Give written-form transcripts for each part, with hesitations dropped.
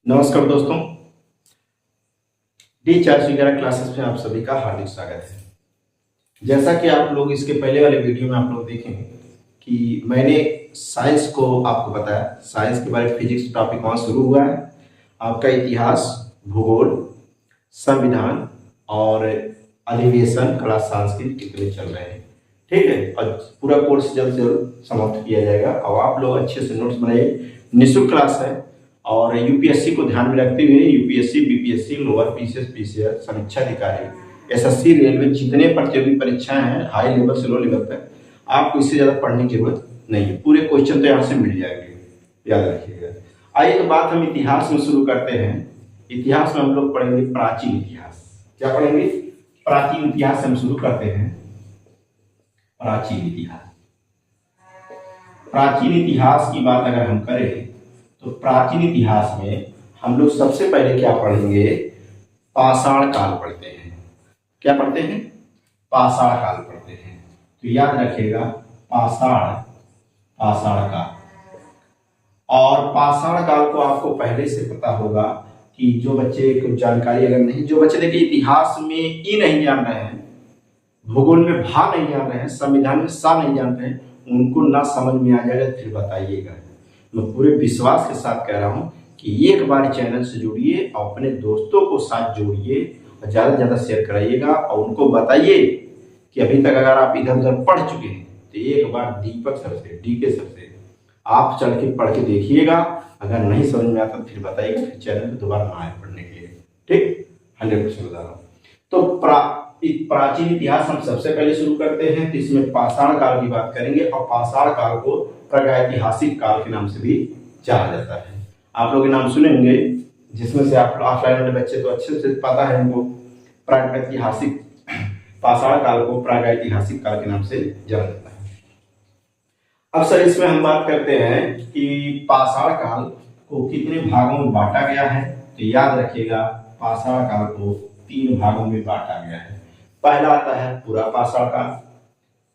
नमस्कार दोस्तों, D411 classes में आप सभी का हार्दिक स्वागत है। जैसा कि आप लोग इसके पहले वाले वीडियो में आप लोग देखेंगे कि मैंने साइंस को आपको बताया, साइंस के बारे में फिजिक्स टॉपिक वहाँ शुरू हुआ है। आपका इतिहास, भूगोल, संविधान और अधिवेशन, कला, सांस्कृतिक कितने चल रहे हैं, ठीक है। और पूरा कोर्स जल्द से जल्द समाप्त किया जाएगा और आप लोग अच्छे से नोट्स बनाइए। निःशुल्क क्लास है और यूपीएससी को ध्यान में रखते हुए UPSC, BPSC, lower PCS, PCR, समीक्षा अधिकारी, एसएससी, रेलवे, जितने प्रतियोगी परीक्षाएं हैं हाई लेवल से लो लेवल तक, आपको इससे ज़्यादा पढ़ने की जरूरत नहीं है। पूरे क्वेश्चन तो यहाँ से मिल जाएंगे, याद रखिएगा। आइए तो बात हम इतिहास में शुरू करते हैं। इतिहास में हम लोग पढ़ेंगे प्राचीन इतिहास। क्या पढ़ेंगे? प्राचीन इतिहास हम शुरू करते हैं। प्राचीन इतिहास, प्राचीन इतिहास की बात अगर हम करें तो प्राचीन इतिहास में हम लोग सबसे पहले क्या पढ़ेंगे? पाषाण काल पढ़ते हैं। क्या पढ़ते हैं? पाषाण काल पढ़ते हैं। तो याद रखिएगा पाषाण काल। और पाषाण काल को आपको पहले से पता होगा कि जो बच्चे को जानकारी अगर नहीं, जो बच्चे देखिए इतिहास में ई नहीं जान रहे हैं, भूगोल में भा नहीं जान रहे हैं, संविधान में सा नहीं जानते हैं, उनको ना समझ में आ जाएगा फिर बताइएगा। मैं पूरे विश्वास के साथ कह रहा हूं कि एक बार चैनल से जुड़िए और अपने दोस्तों को साथ जोड़िए और ज़्यादा से ज़्यादा शेयर कराइएगा और उनको बताइए कि अभी तक अगर आप इधर उधर पढ़ चुके हैं तो एक बार दीपक सर से, डीके सर से आप चढ़ के पढ़ के देखिएगा। अगर नहीं समझ में आता तो फिर बताइएगा, फिर चैनल पर दोबारा ना आए पढ़ने के लिए, ठीक? 100% बता रहा हूँ। तो प्राचीन इतिहास हम सबसे पहले शुरू करते हैं। तो इसमें पाषाण काल की बात करेंगे और पाषाण काल को प्रागैतिहासिक काल के नाम से भी जाना जाता है। आप लोग नाम सुने होंगे, जिसमें से आप ऑफलाइन वाले बच्चे तो अच्छे से पता है इनको। प्रागैतिहासिक, पाषाण काल को प्रागैतिहासिक काल के नाम से जाना जाता है। अब सर इसमें हम बात करते हैं कि पाषाण काल को कितने भागों में बांटा गया है। तो याद रखिएगा पाषाण काल को 3 भागों में बांटा गया है। पहला आता है पूरा पाषाण काल,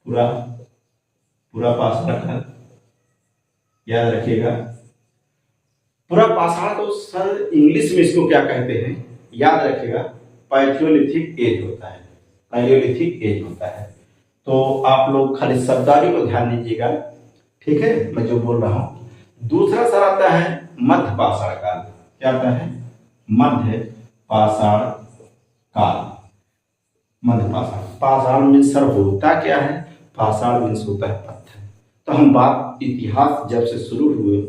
पूरा पाषाण काल, याद रखिएगा। पूरा पाषाण को सर इंग्लिश में इसको क्या कहते हैं, याद रखिएगा पैलियोलिथिक एज होता है, पैलियोलिथिक एज होता है। तो आप लोग खाली शब्दावली को ध्यान दीजिएगा, ठीक है, मैं जो बोल रहा हूं। दूसरा सर आता है मध्य पाषाण काल। क्या आता है? मध्य पाषाण काल। मध्य पाषाण, पाषाण मीन्स सर होता क्या है? पाषाण मीन्स होता है पत्थर। तो हम बात इतिहास जब से शुरू हुए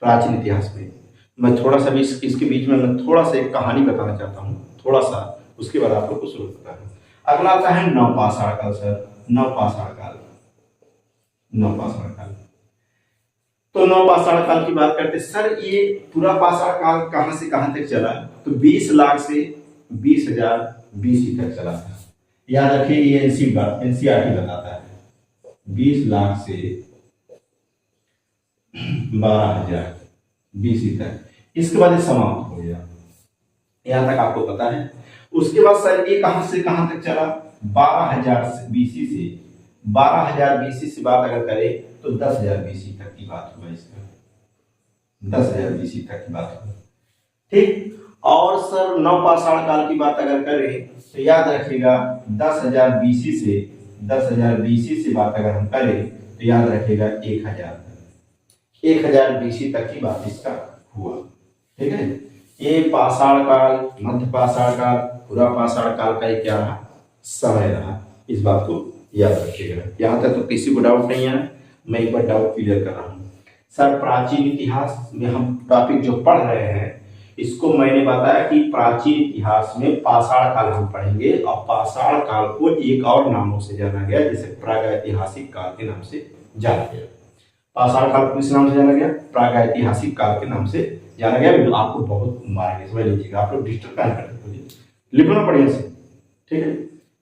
प्राचीन इतिहास में, मैं थोड़ा सा भी इसके बीच में मैं थोड़ा सा एक कहानी बताना चाहता हूँ, थोड़ा सा, उसके बाद आप लोग को शुरू करता है। अगला आता है नवपाषाण काल सर, नवपाषाण काल, नवपाषाण काल। तो नवपाषाण काल की बात करते सर, ये पूरा पाषाण काल कहां से कहां तक चला? तो 20 लाख से 20,000 BC तक चला था। याद रखिए ये एनसीईआरटी बताता है 20 लाख से 12,000 BC तक। इसके बाद ये समाप्त हो गया, यहां तक आपको पता है। उसके बाद सर ये कहां से कहां तक चला? 12,000 BC से 12,000 BC से बात अगर करें तो 10,000 BC तक की बात हुआ। इसका 10,000 BC तक की बात हुआ, ठीक। और सर नवपाषाण काल की बात अगर करें तो याद रखिएगा 10,000 BC से 10,000 BC से बात अगर हम करें तो याद रखिएगा 1,000 BC तक की बात इसका हुआ, ठीक है। ये पाषाण काल, मध्य पाषाण काल, पूरा पाषाण काल का क्या रहा? समय रहा। इस बात को याद रखिएगा। यहाँ तक तो किसी को डाउट नहीं है, मैं एक बार डाउट क्लियर कर रहा हूँ। सर प्राचीन इतिहास में हम टॉपिक जो पढ़ रहे हैं, इसको मैंने बताया कि प्राचीन इतिहास में पाषाण काल हम पढ़ेंगे और पाषाण काल को एक और नामों से जाना गया, जैसे प्रागैतिहासिक काल के नाम से जाना गया। पाषाण काल को किस नाम से जाना गया? प्रागैतिहासिक काल के नाम से जाना गया। आपको बहुत मारेंगे, समझ लीजिएगा। आप लोग डिस्टर्ब क्या करते हो, लिखना बढ़िया से, ठीक है,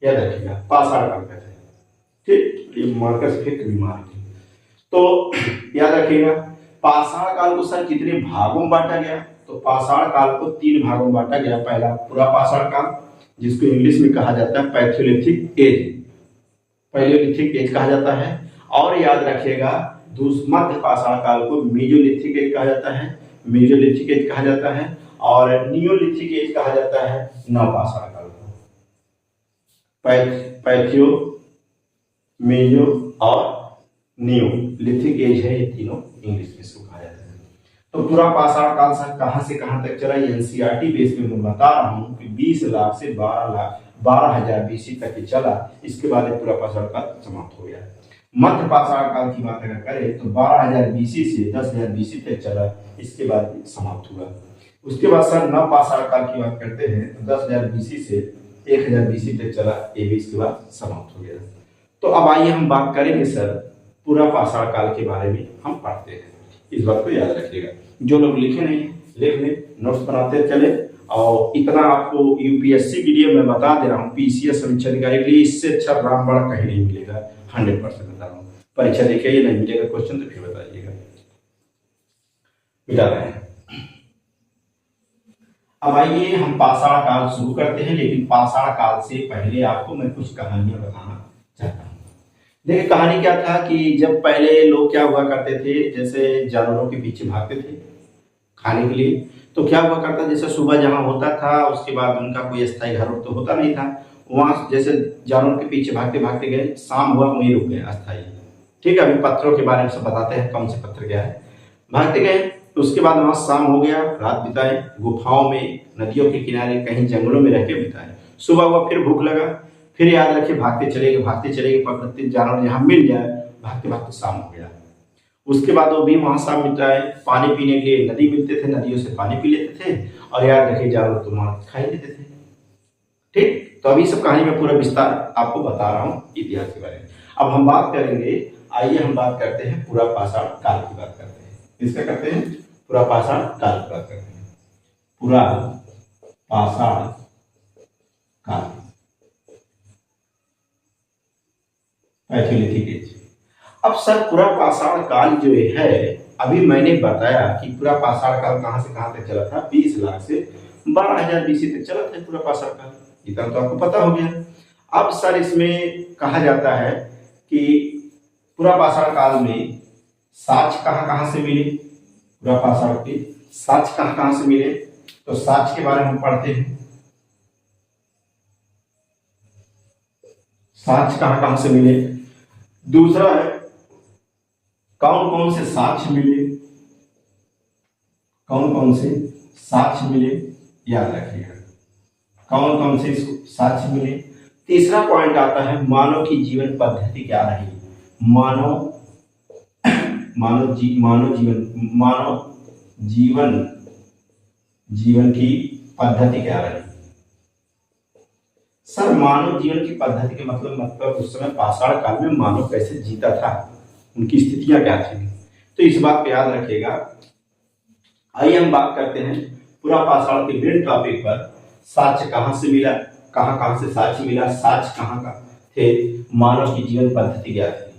याद रखिएगा पाषाण काल कहते हैं, ठीक। ये मार्कर से फिर कभी मारेंगे तो याद रखिएगा। पाषाण काल को सर कितने भागों में बांटा गया? तो पाषाण काल को 3 भागों में बांटा गया। पहला पूरा पाषाण काल, जिसको इंग्लिश में कहा जाता है पैलियोलिथिक एज, पैलियोलिथिक एज कहा जाता है। और याद रखिएगा मध्य पाषाण काल को मेसोलिथिक एज कहा जाता है। मेसोलिथिक एज कहा जाता है, और नियोलिथिक एज कहा जाता है नवपाषाण काल को। पैथियो, मेजो और नियोलिथिक एज है, ये तीनों इंग्लिश में इसको कहा जाता है। तो पूरा पाषाण काल कहां से कहां तक चला, एनसीईआरटी बेस में मैं बता रहा हूं कि 20 लाख से 12,000 बीसी तक ही चला। इसके बाद ये पूरा पाषाण काल समाप्त हो गया। मध्य पाषाण काल की बात अगर करें तो 12,000 बीसी से 10,000 बीसी तक चला, इसके बाद समाप्त हुआ। उसके बाद सर नवपाषाण काल की बात करते हैं तो 10,000 बीसी से 1,000 बीसी तक चला, ये भी इसके बाद समाप्त हो गया। तो अब आइए हम बात करेंगे सर पूरा पाषाण काल के बारे में हम पढ़ते हैं। इस बात को याद रखिएगा, जो लोग लिखे नहीं लिख लें, नोट्स बनाते चले। और इतना आपको यूपीएससी के लिए मैं बता दे रहा हूँ, पीसीएस समीक्षा अधिकारी के लिए इससे अच्छा रामबाण कहीं नहीं मिलेगा, 100% बता रहा हूँ। परीक्षा देखिए, ये नहीं मिलेगा क्वेश्चन तो फिर बताइएगा। मिटा रहे हैं। अब आइए हम पाषाण काल शुरू करते हैं, लेकिन पाषाण काल से पहले आपको मैं कुछ कहानियां बताना चाहता हूँ। देखिए कहानी क्या था कि जब पहले लोग क्या हुआ करते थे, जैसे जानवरों के पीछे भागते थे खाने के लिए, तो क्या हुआ करता, जैसे सुबह जहाँ होता था उसके बाद उनका कोई स्थायी घर तो होता नहीं था, वहां जैसे जानवरों के पीछे भागते भागते गए, शाम हुआ वहीं रुक गए अस्थायी। ठीक है, अभी पत्थरों के बारे में सब बताते हैं कौन से पत्थर क्या है। भागते गए, उसके बाद वहां शाम हो गया, रात बिताए गुफाओं में, नदियों के किनारे, कहीं जंगलों में रह के बिताए। सुबह हुआ, फिर भूख लगा, फिर याद रखिए भागते चले गए, पकड़ते जानवर जहाँ मिल जाए, भागते भागते शाम हो गया। उसके बाद वो भी वहां शाम बिताए, पानी पीने के लिए नदी मिलते थे, नदियों से पानी पी लेते थे, और याद रखिए जानवर तो वहां खाई लेते थे। ठीक, तो अभी सब कहानी में पूरा विस्तार आपको बता रहा हूँ इतिहास के बारे में। अब हम बात करेंगे, आइए हम बात करते हैं पूरा पाषाण काल की बात करते हैं। किसका करते हैं, पूरा पाषाण काल की बात करते हैं। पूरा पाषाण काल, पैथियोलिथिक एज। अब सर पूरा पाषाण काल जो है, अभी मैंने बताया कि पूरा पाषाण काल कहां से कहां तक चला था, 20 लाख से 12,000 बीसी तक चला था पूरा पाषाण काल, इतना तो आपको पता हो गया। अब सर इसमें कहा जाता है कि पूरा पाषाण काल में साक्ष्य कहां कहां से मिले, पूरा पाषाण के साक्ष्य कहां कहां से मिले, तो साक्ष्य के बारे में हम पढ़ते हैं। साक्ष्य कहां कहां से मिले, दूसरा है कौन कौन से साक्ष्य मिले, कौन कौन से साक्ष्य मिले, याद रखिएगा कौन कौन से साक्ष्य मिले। तीसरा पॉइंट आता है मानव की जीवन पद्धति क्या रही, जीवन की पद्धति क्या रही। सर मानव जीवन की पद्धति के मतलब उस समय पाषाण काल में मानव कैसे जीता था, उनकी स्थितियां क्या थी, तो इस बात को याद रखिएगा। आइए हम बात करते हैं पूरा पाषाण के मेन टॉपिक पर, साक्ष्य कहां से मिला, कहां कहां से साक्ष्य मिला, साक्ष्य कहां का थे, मानव की जीवन पद्धति क्या थी।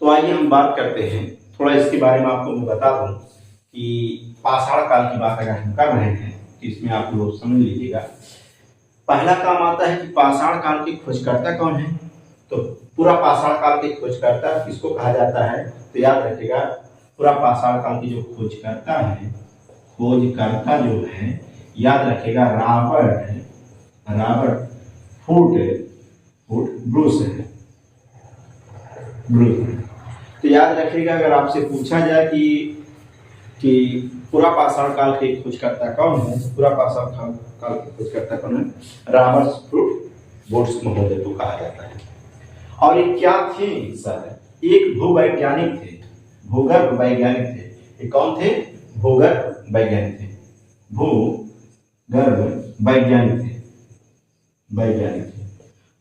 तो आइए हम बात करते हैं, थोड़ा इसके बारे में आपको मैं बता दूं कि पाषाण काल की बात अगर हम कर रहे हैं तो इसमें आप लोग समझ लीजिएगा। पहला काम आता है कि पाषाण काल के खोजकर्ता कौन है, तो पूरा पाषाण काल के खोजकर्ता किसको कहा जाता है, तो याद रखिएगा पूरा पाषाण काल की जो खोजकर्ता है, खोजकर्ता जो है याद रखिएगा रॉबर्ट फुट ब्रूस है, तो याद रखिएगा अगर आपसे पूछा जाए कि पूरा पाषाण काल के खोजकर्ता कौन है, पूरा पाषाण काल के खोजकर्ता कौन है, रॉबर्ट फुट ब्रूस महोदय को कहा जाता है। और ये क्या थे सर, एक भूवैज्ञानिक थे, भूगर्भ वैज्ञानिक थे। ये कौन थे, भूगर्भ वैज्ञानिक थे, भूगर्भ वैज्ञानिक थे।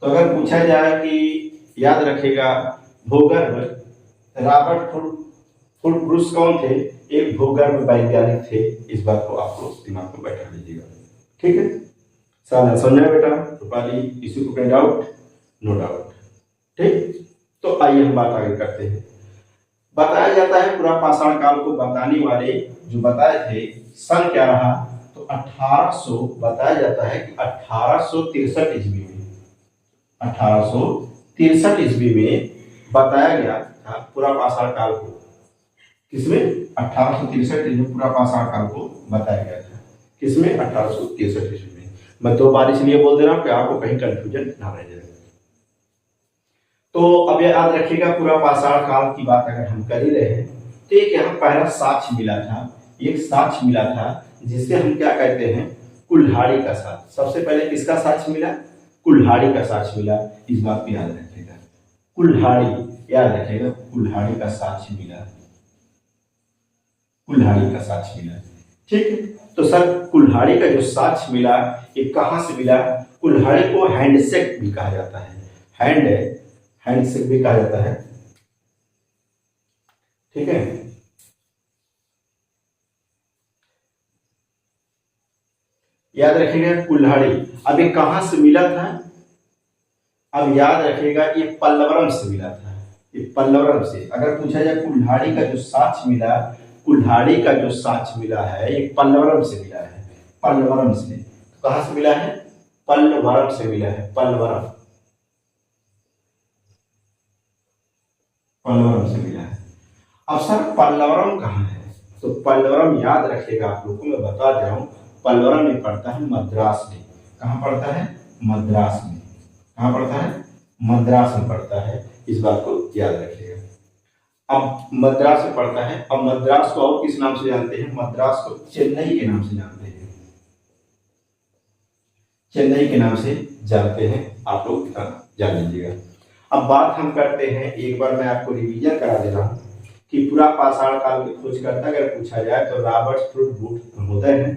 तो अगर पूछा जाए कि याद रखेगा भूगर्भ, रॉबर्ट फुट ब्रूस कौन थे, एक भूगर्भ वैज्ञानिक थे। इस बात को आपको दिमाग में बैठा लीजिएगा, ठीक है। समझा बेटा रूपाली, किसी को कोई डाउट, नो डाउट, ठीक। तो आइए हम बात आगे करते हैं। बताया जाता है पूरा पाषाण काल को बताने वाले जो बताए थे सन क्या रहा, तो 1800 बताया जाता है कि 1863 ईस्वी में, 1863 ईस्वी में बताया गया था पूरा पाषाण काल को। किसमें 1863 में पूरा पाषाण काल को बताया गया था। किसमें 1863 में। मैं 2 बार इसलिए बोल दे रहा हूं कि आपको कहीं कंफ्यूजन ना रह जाए। तो अब याद रखिएगा पूरा पाषाण काल की बात अगर हम कर ही रहे हैं तो एक यहाँ पहला साक्ष्य मिला था, एक साक्ष्य मिला था जिसे हम क्या कहते हैं, कुल्हाड़ी का साक्ष्य। सबसे पहले किसका साक्ष्य मिला, कुल्हाड़ी का साक्ष्य मिला। इस बात को याद रखिएगा, कुल्हाड़ी याद रखिएगा, कुल्हाड़ी का साक्ष्य मिला, कुल्हाड़ी का साक्ष्य मिला। ठीक है, तो सर कुल्हाड़ी का जो साक्ष्य मिला ये कहां से मिला। कुल्हाड़ी को हैंडसेक भी कहा जाता है, हैंडसेक भी कहा जाता है। ठीक है, याद रखिएगा कुल्हाड़ी। अब ये कहां से मिला था, अब याद रखिएगा ये पल्लवरम से मिला था, ये पल्लवरम से। अगर पूछा जाए कुल्हाड़ी का जो साक्ष्य मिला, कुल्हाड़ी का जो साक्ष्य मिला है ये पल्लवरम से मिला है, पल्लवरम से। तो कहां से मिला है, पल्लवरम से मिला है, पल्लवरम, पल्लवरम से मिला है। अब सर पल्लवरम कहाँ है, तो पल्लवरम याद रखिएगा आप लोगों को मैं बता दे रहा हूं, पल्लवरम में पड़ता है मद्रास में। कहां पड़ता है, मद्रास में। कहां पड़ता है, मद्रास में पड़ता है, इस बात को याद रखिएगा। अब मद्रास में पड़ता है। अब मद्रास को और किस नाम से जानते हैं, मद्रास को चेन्नई के नाम से जानते हैं, चेन्नई के नाम से जानते हैं, आप लोग जान लीजिएगा। अब बात हम करते हैं, एक बार मैं आपको रिवीजन करा दे रहा हूं कि पूरा पाषाण काल के खोजकर्ता अगर पूछा जाए तो रॉबर्ट फ्रूट बूथ महोदय हैं।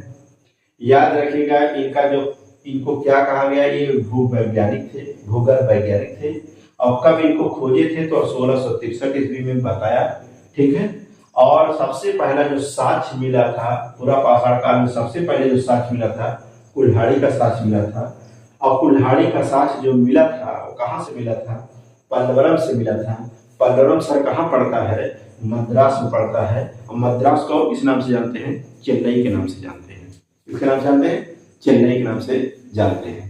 याद रखिएगा इनका जो, इनको क्या कहा गया, ये भूवैज्ञानिक थे, भूगर्भ वैज्ञानिक थे। और कब इनको खोजे थे तो 1663 ईस्वी में बताया। ठीक है, और सबसे पहला जो साक्ष्य मिला था पूरा पाषाण काल में, सबसे पहले जो साक्ष्य मिला था कुल्हाड़ी का साक्ष्य मिला था। और कुल्हाड़ी का साक्ष्य जो मिला था वो कहाँ से मिला था, पल्लवरम से मिला था। पल्लवरम सर कहाँ पड़ता है, मद्रास में पड़ता है। और मद्रास को किस नाम से जानते हैं, चेन्नई के नाम से जानते हैं। किसके नाम से जानते हैं, चेन्नई के नाम से जानते हैं।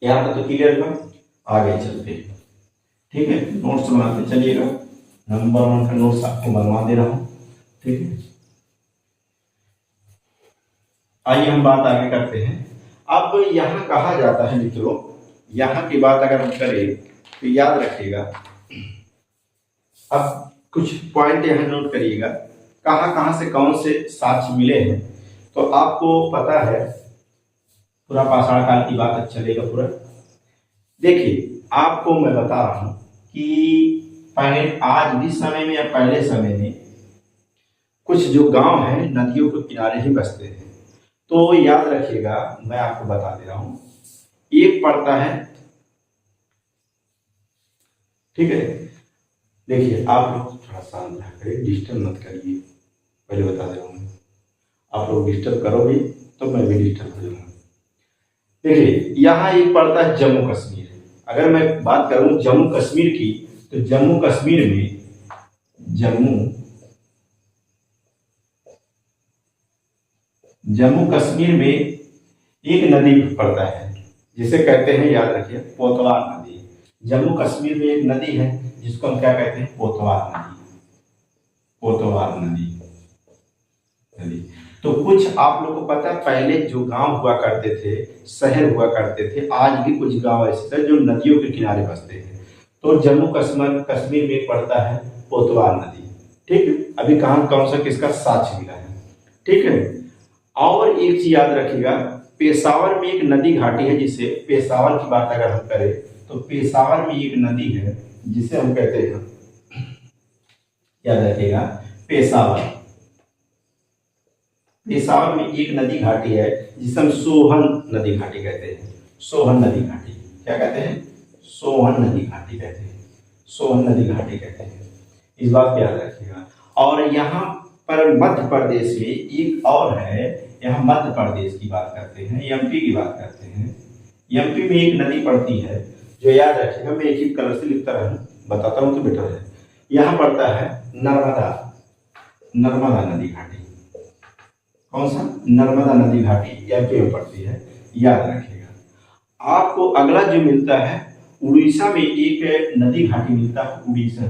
यहाँ तक तो क्लियर हुआ, आगे चलते हैं। ठीक है, नोट्स बनाते चलिएगा, नंबर 1 का नोट्स आपको बनवा दे रहा हूं। ठीक है, आइए हम बात आगे करते हैं। अब यहाँ कहा जाता है मित्रों, यहाँ की बात अगर हम करें तो याद रखिएगा, अब कुछ पॉइंट यहाँ नोट करिएगा, कहाँ कहाँ से कौन से साक्ष्य मिले हैं। तो आपको पता है पूरा पाषाण काल की बात चलेगा पूरा। देखिए आपको मैं बता रहा हूं कि पहले, आज भी समय में या पहले समय में कुछ जो गांव हैं नदियों के किनारे ही बसते हैं। तो याद रखिएगा, मैं आपको बता दे रहा हूं, एक पड़ता है, ठीक है। देखिए आप लोग थोड़ा शांत रहा करिए, डिस्टर्ब मत करिए, पहले बता दे रहा हूं। आप लोग डिस्टर्ब करोगे तो मैं भी डिस्टर्ब हो जाऊंगा। देखिए यहाँ एक पड़ता है जम्मू कश्मीर। अगर मैं बात करूं जम्मू कश्मीर की, तो जम्मू कश्मीर में, जम्मू कश्मीर में एक नदी पड़ता है जिसे कहते हैं, याद रखिए, पोतवार नदी। जम्मू कश्मीर में एक नदी है जिसको हम क्या कहते हैं, पोतवार नदी, पोतवार नदी। तो कुछ आप लोगों को पता है, पहले जो गांव हुआ करते थे, शहर हुआ करते थे, आज भी कुछ गांव ऐसे हैं जो नदियों के किनारे बसते हैं। तो जम्मू कश्मीर में पड़ता है पोतवार नदी। ठीक है, अभी कहां कौन सा किसका साक्ष्य मिला है। ठीक है, और एक चीज याद रखिएगा, पेशावर में एक नदी घाटी है, जिसे पेशावर की बात अगर हम करें तो पेशावर में एक नदी है जिसे हम कहते हैं, याद रखिएगा, पेशावर, पेशावर में एक नदी घाटी है जिसे हम सोहन नदी घाटी कहते हैं। सोहन नदी घाटी क्या कहते हैं, सोहन नदी घाटी कहते हैं, सोहन नदी घाटी कहते हैं, इस बात को याद रखिएगा। और यहाँ पर मध्य प्रदेश में एक और है, यहाँ मध्य प्रदेश की बात करते हैं, एमपी की बात करते हैं। एमपी में एक नदी पड़ती है जो, याद रखिएगा, मैं एक ही कलर से लिखता रहूं, बताता हूं तो बेटर है। यहाँ पड़ता है नर्मदा, नर्मदा नदी घाटी। कौन सा, नर्मदा नदी घाटी एमपी में पड़ती है, याद रखिएगा। आपको अगला जो मिलता है, उड़ीसा में एक नदी घाटी मिलता है, उड़ीसा,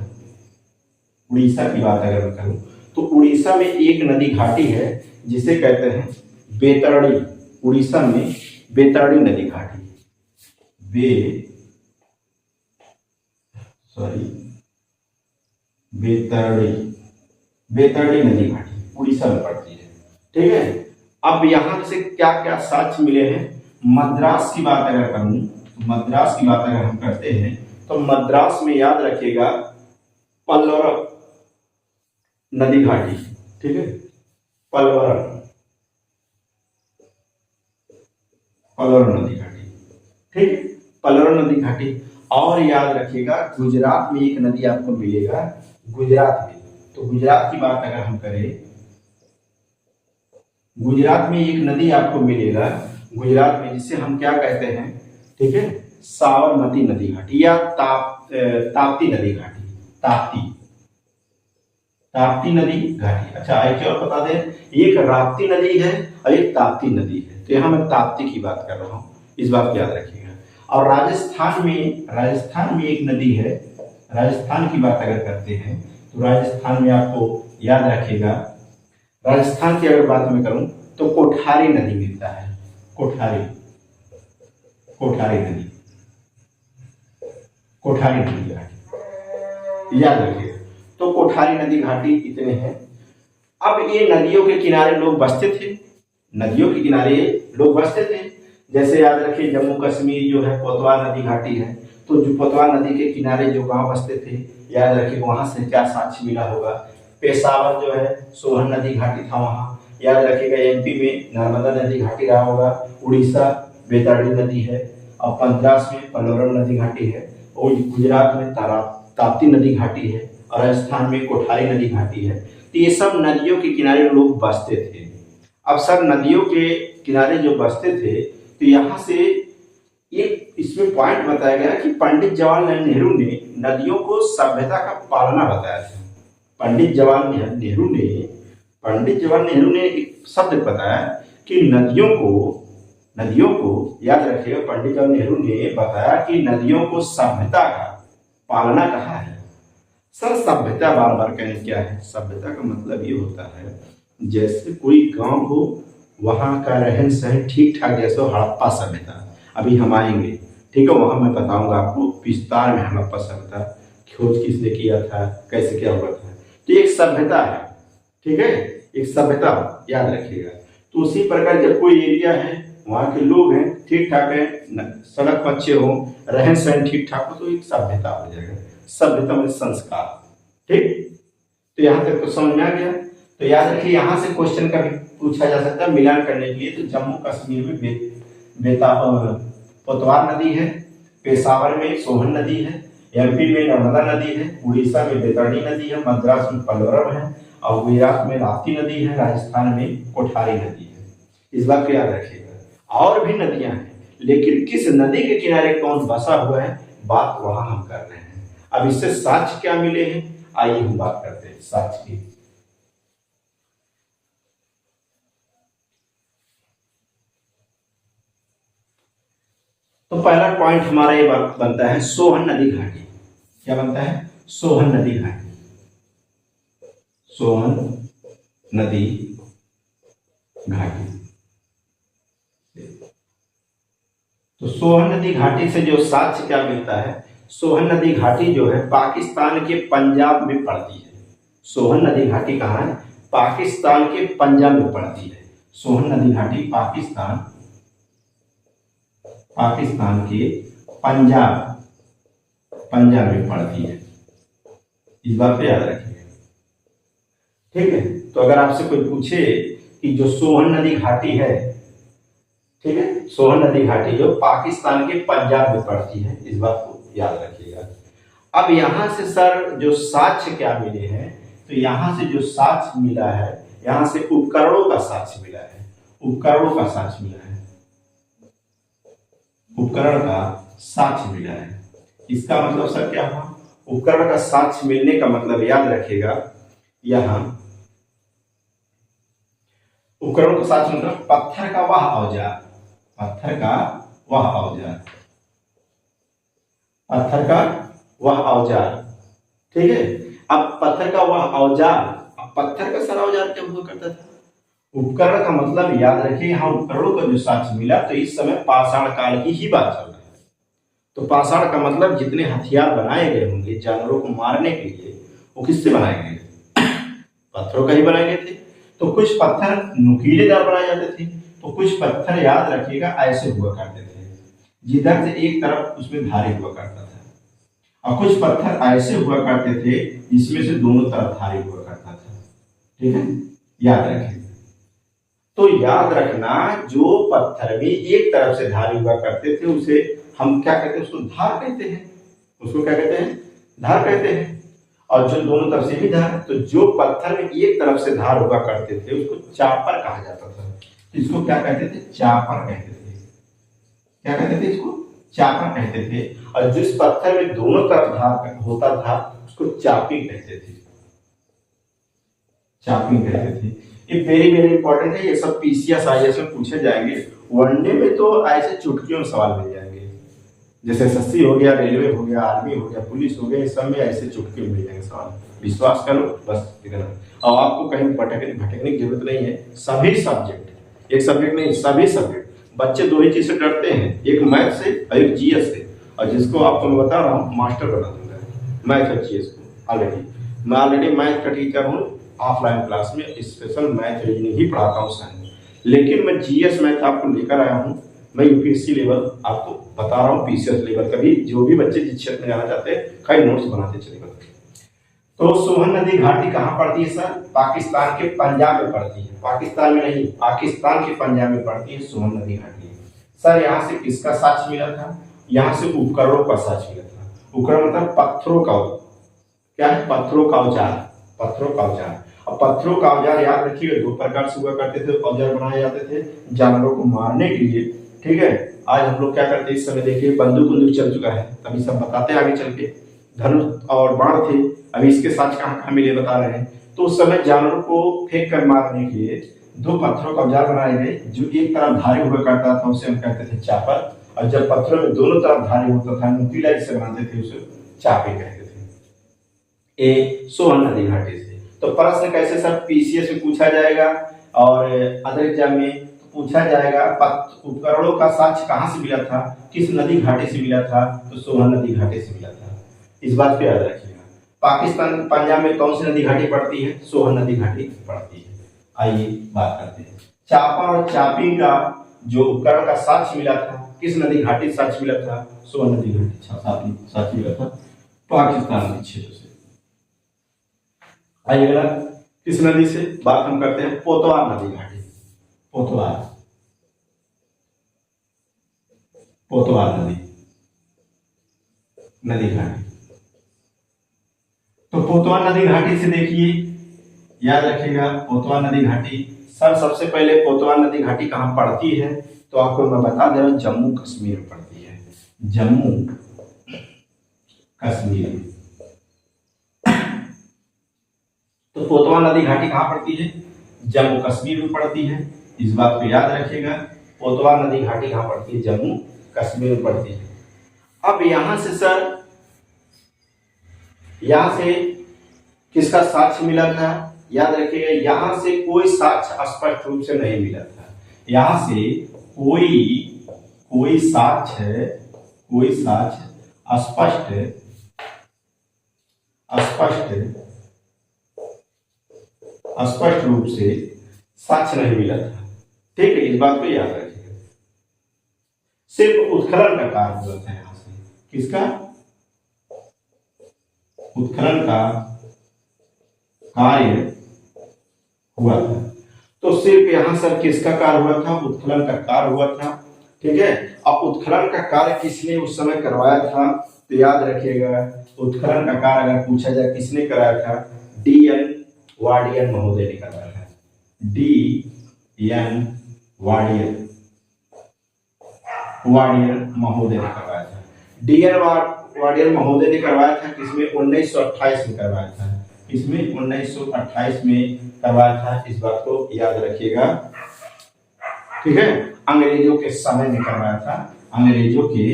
उड़ीसा की बात अगर मैं करूं तो उड़ीसा में एक नदी घाटी है जिसे कहते हैं बैतरणी। उड़ीसा में बैतरणी नदी घाटी, बैतरणी बैतरणी नदी घाटी उड़ीसा में पड़ती है। ठीक है, अब यहां से क्या क्या साक्ष्य मिले हैं। मद्रास की बात अगर करूं तो मद्रास की बात अगर हम करते हैं तो मद्रास में याद रखिएगा पल्लवरम नदी घाटी। ठीक है, पल्लवरम नदी घाटी। ठीक है, पल्लवरम नदी घाटी। और याद रखिएगा गुजरात में एक नदी आपको मिलेगा, गुजरात में। तो गुजरात की बात अगर हम करें, गुजरात में एक नदी आपको मिलेगा गुजरात में, जिसे हम क्या कहते हैं, ठीक है, साबरमती नदी घाटी या ताप्ती नदी घाटी, ताप्ती नदी घाटी। अच्छा, एक और बता दें, एक राप्ती नदी है और एक ताप्ती नदी है। तो यहां मैं ताप्ती की बात कर रहा हूं, इस बात को याद रखिएगा। और राजस्थान में एक नदी है, राजस्थान की बात अगर करते हैं तो राजस्थान में आपको याद रखिएगा, राजस्थान की अगर बात मैं करूं तो कोठारी नदी मिलता है, कोठारी नदी घाटी याद रखिएगा। तो कोठारी नदी घाटी इतने हैं। अब ये नदियों के किनारे लोग बसते थे, नदियों के किनारे लोग बसते थे। जैसे याद रखिए जम्मू कश्मीर जो है पोतवा नदी घाटी है, तो जो पोतवा नदी के किनारे जो गांव बसते थे, याद रखिए वहां से क्या साक्ष्य मिला होगा। पेशावर जो है सोहन नदी घाटी था वहां, याद रखिएगा। एमपी में नर्मदा नदी घाटी रहा होगा, उड़ीसा बैतरणी नदी है, और मद्रास में पल्लवरम नदी घाटी है, और गुजरात में ताप्ती नदी घाटी है, और राजस्थान में कोठारी नदी घाटी है। तो ये सब नदियों के किनारे लोग बसते थे। अब सर नदियों के किनारे जो बसते थे, तो यहाँ से एक इसमें पॉइंट बताया गया कि पंडित जवाहरलाल नेहरू ने नदियों को सभ्यता का पालना बताया था। पंडित जवाहरलाल नेहरू ने एक शब्द बताया कि नदियों को याद रखिएगा, पंडित जवाहरलाल नेहरू ने बताया कि नदियों को सभ्यता का पालना कहा है। सर सभ्यता बार बार कहें क्या है? सभ्यता का मतलब ये होता है जैसे कोई गांव हो, वहां का रहन सहन ठीक ठाक, जैसे हड़प्पा सभ्यता, अभी हम आएंगे, ठीक है, वहां मैं बताऊंगा आपको विस्तार में हड़प्पा सभ्यता खोज किसने किया था, कैसे क्या हुआ था। तो एक सभ्यता है, ठीक है, एक सभ्यता याद रखिएगा। तो उसी प्रकार जब कोई एरिया है, वहां के लोग हैं ठीक ठाक है, सड़क अच्छे हो, रहन सहन ठीक ठाक हो, तो एक सभ्यता हो जाएगा। सभ्यता में संस्कार, ठीक। तो यहाँ तक तो समझ में आ गया। तो याद रखिए यहाँ से क्वेश्चन का भी पूछा जा सकता है मिलान करने के लिए। तो जम्मू कश्मीर में पोतवार नदी है, पेशावर में सोहन नदी है, एमपी में नर्मदा नदी है, उड़ीसा में बैतरणी नदी है, मद्रास में पल्लवरम है, और गुजरात में राप्ती नदी है, राजस्थान में कोठारी नदी है। इस बात को याद रखिएगा। और भी नदियां हैं, लेकिन किस नदी के किनारे कौन बसा हुआ है, बात वहां हम कर रहे हैं। अब इससे साक्ष्य क्या मिले हैं, आइए हम बात करते हैं साक्ष्य की। तो पहला पॉइंट हमारा ये बनता है सोहन नदी घाटी। क्या बनता है? सोहन नदी घाटी। सोहन नदी घाटी। तो सोहन नदी घाटी से जो साक्ष्य क्या मिलता है, सोहन नदी घाटी जो है पाकिस्तान के पंजाब में पड़ती है। सोहन नदी घाटी कहाँ है? पाकिस्तान के पंजाब में पड़ती है। सोहन नदी घाटी पाकिस्तान के पंजाब में पड़ती है। इस बात पे याद रखिए, ठीक है। तो अगर आपसे कोई पूछे कि जो सोहन नदी घाटी है, ठीक है, सोहन नदी घाटी जो पाकिस्तान के पंजाब में पड़ती है, इस बात को याद रखिएगा। अब यहां से सर जो साक्ष्य क्या मिले हैं, तो यहां से जो साक्ष्य मिला है, यहां से उपकरणों का साक्ष्य मिला है। उपकरण का साक्ष्य मिला है। इसका मतलब सर क्या हुआ? उपकरण का साक्ष्य मिलने का मतलब याद रखिएगा, यहां उपकरण का साक्ष्य मतलब पत्थर का वह औजार, ठीक है। अब पत्थर का वह औजार, अब पत्थर का सारा औजार क्या हुआ करता था? उपकरण का मतलब याद रखिए, यहाँ उपकरणों का जो साक्ष्य मिला तो इस समय पाषाण काल की ही बात चल रही है। तो पाषाण का मतलब जितने हथियार बनाए गए होंगे जानवरों को मारने के लिए, वो किससे बनाए गए? पत्थरों का ही बनाए गए थे। तो कुछ पत्थर नुकीलेदार बनाए जाते थे, तो कुछ पत्थर याद रखिएगा ऐसे हुआ करते थे, जिधर से एक तरफ उसमें धारी हुआ करता था, और कुछ पत्थर ऐसे हुआ करते थे जिसमें से दोनों तरफ धारी हुआ करता था। ठीक है, याद रखें। तो याद रखना, जो पत्थर में एक तरफ से धारी हुआ करते थे उसे हम क्या कहते हैं? उसको धार कहते हैं। उसको क्या कहते हैं? धार कहते हैं। और जो दोनों तरफ से भी धार, तो जो पत्थर में एक तरफ से धार हुआ करते थे उसको चापर कहा जाता था। इसको क्या कहते थे? चापर कहते थे। क्या कहते थे? इसको चापर कहते थे। और जिस पत्थर में दोनों तरफ धार होता था उसको चापिंग कहते थे। चापिंग कहते थे। ये वेरी वेरी इंपॉर्टेंट है। ये सब पीसीएस आईएएस में पूछे जाएंगे। वनडे में तो ऐसे चुटकियों में सवाल मिल जाएंगे, जैसे एसएससी हो गया, रेलवे हो गया, आर्मी हो गया, पुलिस हो गया, इस सब में ऐसे चुटकी मिल जाएंगे सवाल। विश्वास करो बस इतना। और आपको कहीं भटकने की जरूरत नहीं है। सभी सब्जेक्ट, एक सब्जेक्ट नहीं, सभी सब्जेक्ट। बच्चे दो ही चीज से डरते हैं, एक मैथ से और एक जीएस से। और जिसको आपको मैं बता रहा हूँ मास्टर बना दूंगा मैथ और जीएस को। मैं ऑलरेडी मैथ का टीचर हूँ, ऑफलाइन क्लास में स्पेशल मैथ रीजनिंग ही पढ़ाता हूँ सर। लेकिन मैं जीएस मैथ आपको लेकर आया हूँ। मैं यूपीएससी लेवल आपको बता रहा हूँ, पीसीएस लेवल का भी। जो भी बच्चे जिस क्षेत्र में जाना चाहते हैं कई नोट्स बनाते चलेगा। तो सोहन नदी घाटी कहाँ पड़ती है सर? पाकिस्तान के पंजाब में पड़ती है। पाकिस्तान में नहीं, पाकिस्तान के पंजाब में पड़ती है सोहन नदी घाटी। सर यहाँ से किसका साक्ष्य मिला था? यहाँ से उपकरणों का साक्ष्य मिला था। उपकरण मतलब पत्थरों का, क्या है? पत्थरों का औजार। पत्थरों का औजार। अब पत्थरों का औजार याद रखिएगा, दो प्रकार से हुआ करते थे। औजार बनाए जाते थे जानवरों को मारने के लिए। ठीक है, आज हम लोग क्या करते हैं? इस समय देखिए बंदूक चल चुका है, अभी सब बताते हैं आगे चल के। धनुष और बाण थे, अभी इसके साथ कहाँ मिले बता रहे हैं। तो उस समय जानवरों को फेंक कर मारने के लिए दो पत्थरों का औजार बनाए गए। जो एक तरफ भारी हुआ करता था उसे हम कहते थे चापर, और जब पत्थरों में दोनों तरफ भारी होता था नुकीला जिसे बनाते थे उसे चापे कहते थे। ए सोहन नदी घाटी से। तो प्रश्न कैसे सर? पीसीएस में पूछा जाएगा और अदर एग्जाम में पूछा जाएगा। उपकरणों का साक्ष्य कहाँ से मिला था? किस नदी घाटी से मिला था? तो सोहन नदी घाटी से मिला था। इस बात पे याद रखिएगा। पाकिस्तान पंजाब में कौन सी नदी घाटी पड़ती है? सोहन नदी घाटी पड़ती है। आइए बात करते हैं। चापा और चापिंग का जो उपकरण का साक्ष्य मिला था, किस नदी घाटी से साक्ष्य मिला था? सोहन नदी घाटी साक्ष्य मिला था पाकिस्तान के क्षेत्र से। आइए अगला, किस नदी से बात हम करते हैं? पोतवार नदी घाटी। पोतवार नदी घाटी। तो पोतवार नदी घाटी से देखिए, याद रखिएगा पोतवार नदी घाटी। सर सबसे पहले पोतवार नदी घाटी कहाँ पड़ती है? तो आपको मैं बता दे रहा हूँ, जम्मू कश्मीर में पड़ती है। जम्मू कश्मीर। तो पोतवार नदी घाटी कहाँ पड़ती है? जम्मू कश्मीर में पड़ती है। इस बात को याद रखिएगा। पोतवार नदी घाटी कहाँ पड़ती है? जम्मू कश्मीर में पड़ती है। अब यहां से सर, यहां से किसका साक्ष्य मिला था? याद रखिएगा, यहां से कोई साक्ष्य स्पष्ट रूप से नहीं मिला था। यहां से कोई साक्ष्य स्पष्ट रूप से साक्ष्य नहीं मिला था। ठीक है, इस बात को याद रखिएगा। सिर्फ उत्खनन का कार्य हुआ था यहां से। किसका? उत्खनन का कार्य हुआ था। तो सिर्फ यहां सर किसका कार्य हुआ था? उत्खनन का कार्य हुआ था। ठीक है, अब उत्खनन का कार्य किसने उस समय करवाया था? तो याद रखिएगा, उत्खनन का कार्य अगर पूछा जाए किसने कराया था? डी.एन. वाडियर महोदय ने करवाया था। डी.एन. वाडियर महोदय ने करवाया था। डी.एन. वाडियर महोदय ने करवाया था। किसमें? 1928 में करवाया था। किसमें? 1928 में करवाया था। इस बात को याद रखिएगा। ठीक है, अंग्रेजों के समय में करवाया था। अंग्रेजों के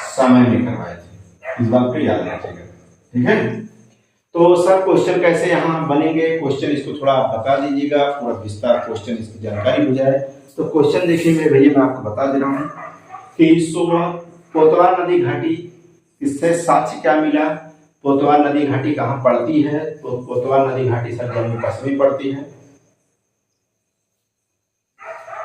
समय में करवाया था। इस बात को याद रखिएगा। ठीक है। तो सर क्वेश्चन कैसे यहाँ बनेंगे, क्वेश्चन इसको थोड़ा बता दीजिएगा, पूरा विस्तार क्वेश्चन इसकी जानकारी हो जाए। तो क्वेश्चन देखिए मेरे भैया, मैं आपको बता दे रहा हूँ कि पोतवा नदी घाटी, इससे साक्ष्य क्या मिला, पोतवा नदी घाटी कहाँ पड़ती है, तो पोतवा नदी घाटी सर जम्मू कश्मीर पड़ती है।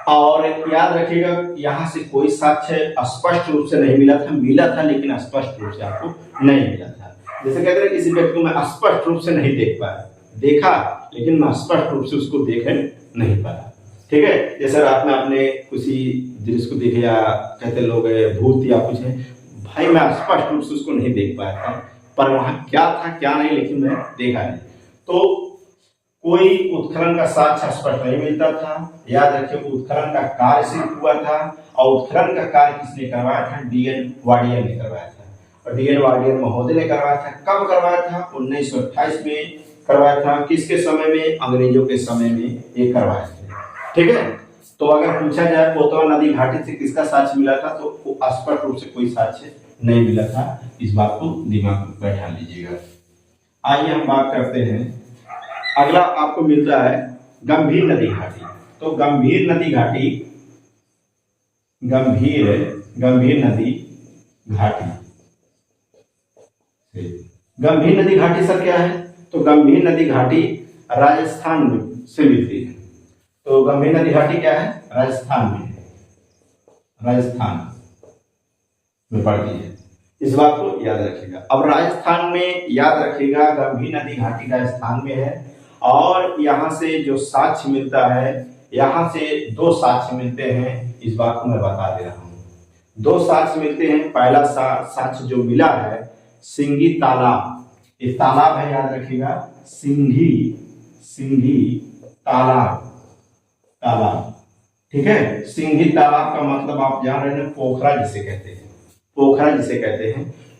और याद रखिएगा यहाँ से कोई साक्ष्य स्पष्ट रूप से नहीं मिला था लेकिन स्पष्ट रूप से आपको नहीं मिला था। जैसे कहते हैं किसी व्यक्ति को मैं स्पष्ट रूप से नहीं देख पाया, देखा लेकिन मैं स्पष्ट रूप से उसको देख नहीं पाया। ठीक है, जैसे रात में आपने किसी दृश्य को देखे, या कहते लोग भूत या कुछ है, भाई मैं स्पष्ट रूप से उसको नहीं देख पाया था, पर वहां क्या था क्या नहीं, लेकिन मैं देखा नहीं। तो कोई उत्खनन का साक्ष्य स्पष्ट नहीं मिलता था। याद रखिए उत्खनन का कार्य सिर्फ हुआ था, और उत्खनन का कार्य किसने करवाया था, डीएन वार्डियर ने करवाया था। और डीएन वार्डियर महोदय ने करवाया था। कब करवाया था, 1928 में करवाया था। किसके समय में, अंग्रेजों के समय में ये करवाया था। ठीक है, तो अगर पूछा जाए पोतवा नदी घाटी से किसका साक्ष्य मिला था, तो स्पष्ट रूप से कोई साक्ष्य नहीं मिला था। इस बात को दिमाग में बैठा लीजिएगा। आइए हम बात करते हैं, अगला आपको मिलता है गंभीर नदी घाटी। तो गंभीर नदी घाटी, गंभीर नदी घाटी, गंभीर नदी घाटी सर क्या है, तो गंभीर नदी घाटी राजस्थान में से मिलती है। तो गंभीर नदी घाटी क्या है, राजस्थान में पड़ती है। इस बात को याद रखिएगा। अब राजस्थान में याद रखिएगा गंभीर नदी घाटी राजस्थान में है, और यहाँ से जो साक्ष्य मिलता है, यहाँ से दो साक्ष्य मिलते हैं। इस बात को मैं बता दे रहा हूँ, दो साक्ष्य मिलते हैं। पहला साक्ष्य जो मिला है सिंघी तालाब, ये तालाब है, याद रखिएगा सिंघी तालाब। ठीक है, सिंघी तालाब का मतलब आप जान रहे हैं, पोखरा जिसे कहते हैं।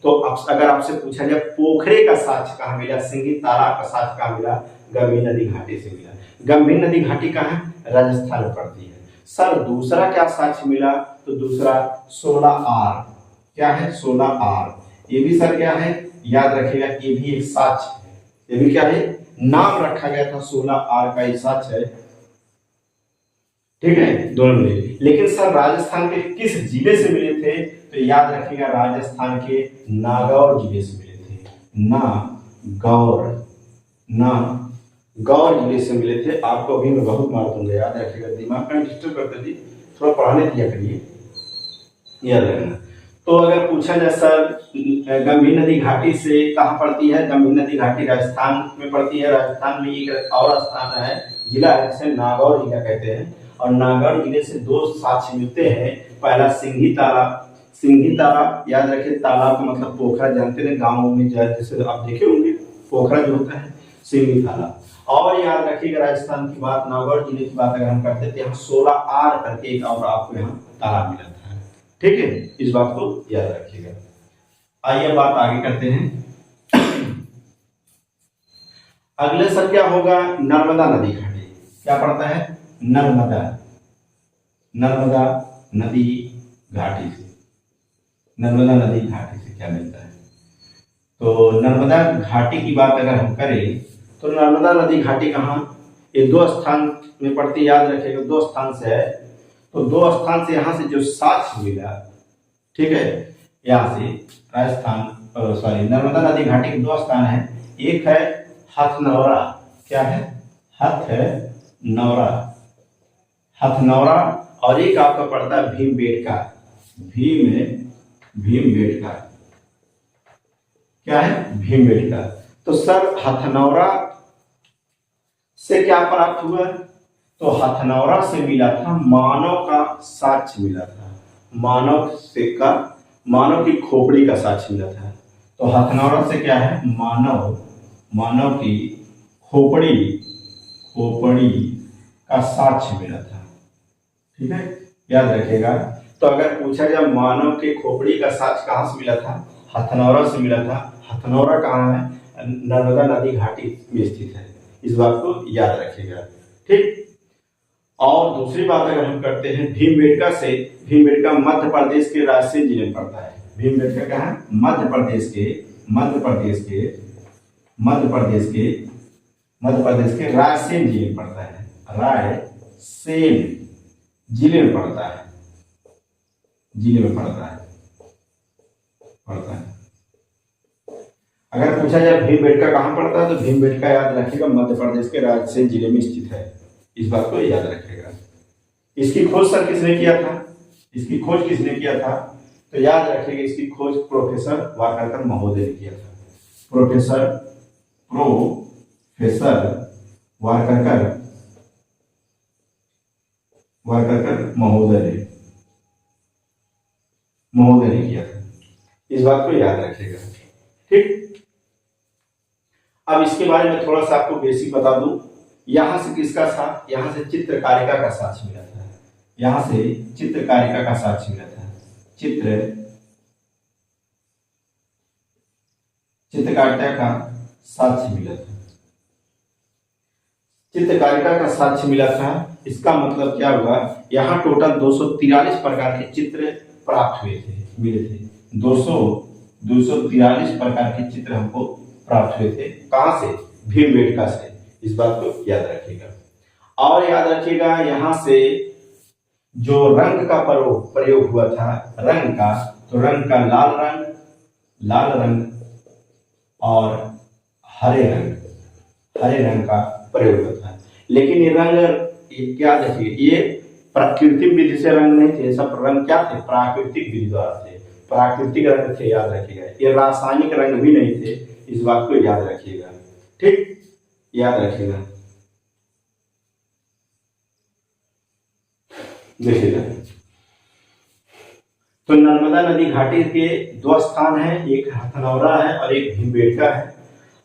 तो अगर आपसे पूछा जाए पोखरे का साक्ष्य कहाँ मिला, सिंघी तालाब का साक्ष्य कहाँ मिला, गंभीर नदी घाटी से मिला। गंभीर नदी घाटी कहाँ है, राजस्थान में पड़ती है। सर दूसरा क्या साक्ष्य मिला, तो दूसरा 16R, क्या है 16R, ये भी सर क्या है, याद रखिएगा ये भी एक साक्ष्य है। ये भी क्या है, नाम रखा गया था 16R का, एक साक्ष्य है। ठीक है, दोनों मिले। लेकिन सर राजस्थान के किस जिले से मिले थे, तो याद रखिएगा राजस्थान के नागौर जिले से मिले थे। नागौर जिले से मिले थे। आपको अभी मैं बहुत मार दूंगा, याद रखिएगा, दिमाग का डिस्टर्ब करते जी, थोड़ा पढ़ाने दिया करिए, याद रखना। तो अगर पूछा जाए सर गंभीर नदी घाटी से कहाँ पड़ती है, गंभीर नदी घाटी राजस्थान में पड़ती है। राजस्थान में एक और स्थान है, जिला है जिसे नागौर जिला कहते हैं। और नागौर जिले से दो साक्ष्य मिलते हैं। पहला सिंघी तालाब, याद रखिए तालाब का मतलब पोखरा, जानते हैं गाँव में जैसे आप देखे होंगे पोखरा जो होता है, सिंघी तालाब। और याद रखिएगा राजस्थान की बात, नागौर जिले की बात अगर हम करते थे, यहाँ 16R करके एक और आपको यहाँ तालाब मिला था। ठीक है, इस बात को याद रखिएगा। आइए बात आगे करते हैं। अगले सर क्या होगा, नर्मदा नदी घाटी। क्या पड़ता है, नर्मदा नदी घाटी से क्या मिलता है, तो नर्मदा घाटी की बात अगर हम करें, तो नर्मदा नदी घाटी कहाँ, ये दो स्थान में पड़ती है। याद रखिएगा दो स्थान से है, तो दो स्थान से यहाँ से जो साक्ष्य मिला, ठीक है, यहाँ से राजस्थान नर्मदा नदी घाटी के दो स्थान है। एक है हथनौरा, क्या है, हथनौरा, और एक आपका पड़ता है भीमबेटका। क्या है, भीमबेटका। तो सर हथनौरा से क्या प्राप्त हुआ, तो हथनौरा से मिला था मानव का साक्ष्य मिला था, मानव की खोपड़ी का साक्ष्य मिला था। तो हथनौरा से क्या है, मानव की खोपड़ी का साक्ष्य मिला था। ठीक है, याद रखिएगा। तो अगर पूछा जाए मानव के खोपड़ी का साक्ष्य कहाँ से मिला था, हथनौरा से मिला था। हथनौरा कहाँ है, नर्मदा नदी घाटी में स्थित है। इस बात को याद रखिएगा। ठीक, और दूसरी बात अगर हम करते हैं भीमबेटका मध्य प्रदेश के रायसेन जिले में पड़ता है। भीमबेटका कहाँ है, मध्य प्रदेश के मध्य प्रदेश के रायसेन जिले में पड़ता है, रायसेन जिले में पड़ता है, अगर पूछा जाए भीमबेटका कहाँ पड़ता है तो भीमबेटका याद रखिएगा मध्य प्रदेश के रायसेन जिले में स्थित है, इस बात को याद रखिएगा। इसकी खोज सर किसने किया था? तो याद रखिएगा इसकी खोज प्रोफेसर वाकरकर महोदय ने किया था। प्रोफेसर वाकरकर महोदय ने किया था, इस बात को याद रखिएगा। ठीक, अब इसके बारे में थोड़ा सा आपको बेसिक बता दूं। यहां से किसका साथ? यहां से चित्रकारिता का साक्ष्य मिला था, चित्रकारिता का साक्ष्य मिला था। इसका मतलब क्या हुआ? यहाँ टोटल 243 प्रकार के चित्र प्राप्त मिले थे। 243 प्रकार के चित्र हमको प्राप्त हुए थे। कहाँ से? भीमबेटका से, इस बात को याद रखिएगा। और याद रखिएगा यहाँ से जो रंग का प्रयोग हुआ था, रंग का लाल रंग और हरे रंग का प्रयोग हुआ था। लेकिन ये रंग क्या देखिए, ये प्राकृतिक विधि से रंग नहीं थे, सब रंग क्या थे? प्राकृतिक विधि द्वारा थे, प्राकृतिक रंग थे, याद रखिएगा। ये रासायनिक रंग भी नहीं थे, इस बात को याद रखिएगा। ठीक, याद रखिएगा। देखिएगा, तो नर्मदा नदी घाटी के 2 स्थान हैं, एक हथनौरा है और एक भीमबेटका है।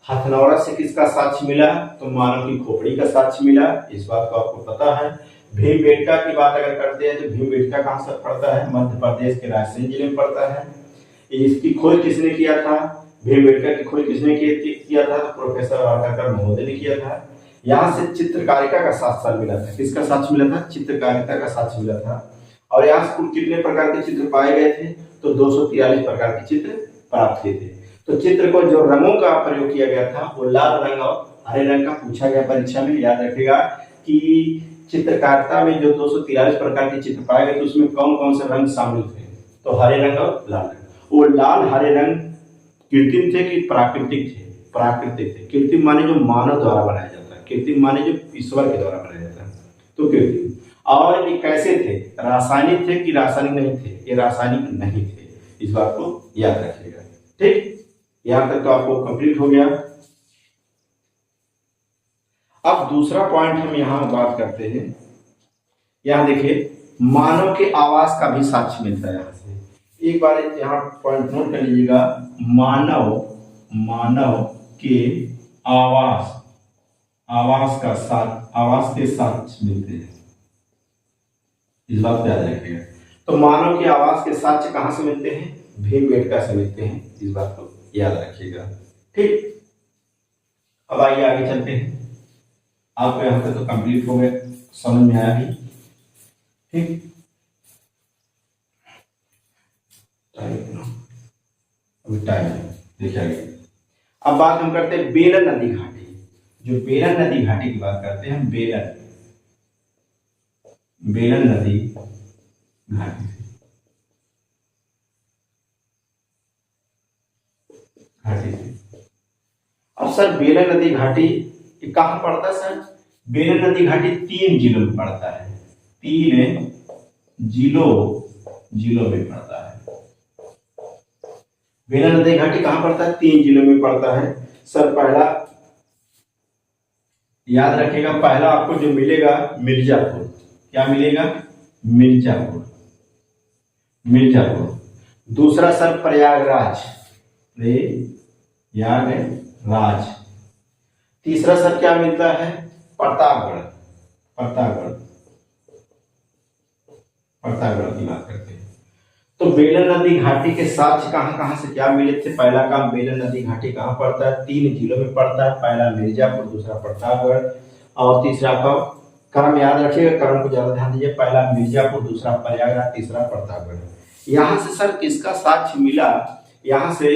हथनौरा से किसका साक्ष्य मिला? तो मानव की खोपड़ी का साक्ष्य मिला, इस बात को आपको पता है। भीमबेटका की बात अगर करते हैं तो भीमबेटका कहाँ से पड़ता है? मध्य प्रदेश के रायसेन जिले में पड़ता है। इसकी खोज किसने किया था? भीमबेटका की खोज किसने किया था? प्रोफेसर वाकरकर महोदय ने किया था। यहाँ से चित्रकारिता का साक्ष्य मिला था। किसका साक्ष्य मिला था? चित्रकारिता का साक्ष्य मिला था। और यहाँ से कुल कितने प्रकार के चित्र पाए गए थे? तो 243 प्रकार के चित्र प्राप्त हुए थे। तो चित्र को जो रंगों का प्रयोग किया गया था वो लाल रंग और हरे रंग का पूछा गया परीक्षा में। याद रखेगा कि चित्रकारिता में जो 243 प्रकार के चित्र पाए गए थे उसमें कौन कौन से रंग शामिल थे? तो हरे रंग और लाल रंग। वो लाल हरे रंग कृत्रिम थे कि प्राकृतिक थे? प्राकृतिक थे। कृत्रिम माने जो मानव द्वारा बनाया जाता है, कृत्रिम माने जो ईश्वर के द्वारा बनाया जाता है, तो कृत्रिम। और ये कैसे थे? रासायनिक थे कि रासायनिक नहीं थे? ये रासायनिक नहीं थे, इस बात को याद रखिएगा। ठीक, यहां तक तो आपको कंप्लीट हो गया। अब दूसरा पॉइंट हम यहां बात करते हैं। यहां देखिए, मानव के आवास का भी साक्ष्य मिलता है। यहां से एक बार यहां पॉइंट नोट कर लीजिएगा, मानव के आवास के साक्ष्य मिलते हैं, इस बात को याद रखिएगा। तो मानव के आवास के साक्ष्य कहां से मिलते हैं? भीमबेटका से मिलते हैं, इस बात को याद रखिएगा। ठीक, अब आइए आगे चलते हैं। आपको यहाँ तक तो कंप्लीट हो गए, समझ में आया भी? ठीक, अभी टाइम देखिए आगे। अब बात हम करते हैं बेलन नदी घाटी। जो बेलन नदी घाटी की बात करते हैं हम, बेलन नदी घाटी। अब सर बेलन नदी घाटी कहाँ पड़ता है सर? बेलन नदी घाटी 3 जिलों में पड़ता है, 3 जिलों में पड़ता है। बेलन नदी घाटी कहाँ पड़ता है? 3 जिलों में पड़ता है। सर पहला याद रखिएगा, पहला आपको जो मिलेगा मिर्जापुर। क्या मिलेगा? मिर्जापुर। दूसरा सर प्रयागराज। तीसरा सर क्या मिलता है? प्रतापगढ़ की बात करते हैं। तो बेलन नदी घाटी के साक्ष्य कहां से क्या मिले थे? पहला काम, बेलन नदी घाटी कहां पड़ता है? 3 जिलों में पड़ता है। पहला मिर्जापुर, दूसरा प्रतापगढ़ और तीसरा का क्रम याद रखिएगा, क्रम को ज्यादा ध्यान दीजिए। पहला मिर्जापुर, दूसरा प्रयागराज, तीसरा प्रतापगढ़। यहाँ से सर किसका साक्ष्य मिला? यहाँ से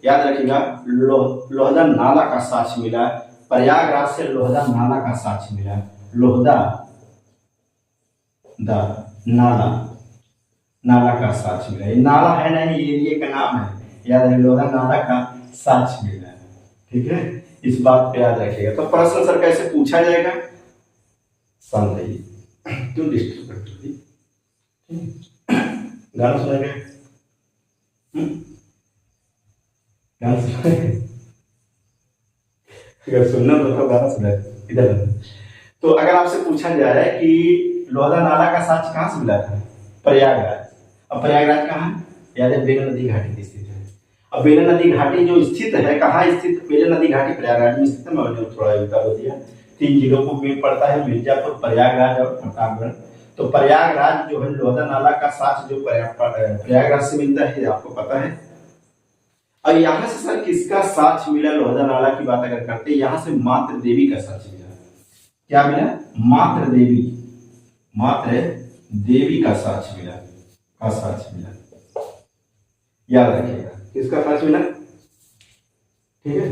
याद रखिएगा, लोहदा नाला का साक्ष्य मिला, प्रयागराज से लोहदा नाला का साक्ष्य मिला। लोहदा द नाला, नाला का साक्ष्य मिला। ये नाला है ना, ये एरिया का नाम है, याद है, लोहदा नाला का साक्ष्य मिला। ठीक है, इस बात पे याद रखिएगा। तो प्रश्न सर कैसे पूछा जाएगा, शांत रहिए, क्यों डिस्टर्ब करते हो, गाना सुनाएंगे, गाना सुनाएंगे, अगर सुनना तो गाना सुनाए इधर। तो अगर आपसे पूछा जाए कि लोहदा नाला का साक्ष्य कहाँ से मिला था, प्रयागराज। अब प्रयागराज कहाँ है, याद है, बेलन नदी घाटी की स्थित है। अब बेलन नदी घाटी जो स्थित है, कहाँ स्थित, बेलन नदी घाटी प्रयागराज में स्थित है। मैंने थोड़ा बता दिया, 3 जिलों को में पड़ता है, मिर्जापुर, प्रयागराज और प्रतापगढ़। तो प्रयागराज जो है, लोहदा नाला का साक्ष्य जो प्रयागराज से मिलता है, आपको पता है। और यहाँ से सर किसका साक्ष्य मिला, लोहदा नाला की बात अगर करते हैं, यहाँ से मात्र देवी का साक्ष्य मिला। क्या मिला, मात्र देवी, मात्र देवी का साक्ष्य मिला, का साक्ष्य मिला, याद रखिएगा, किसका साक्ष्य मिला, ठीक है,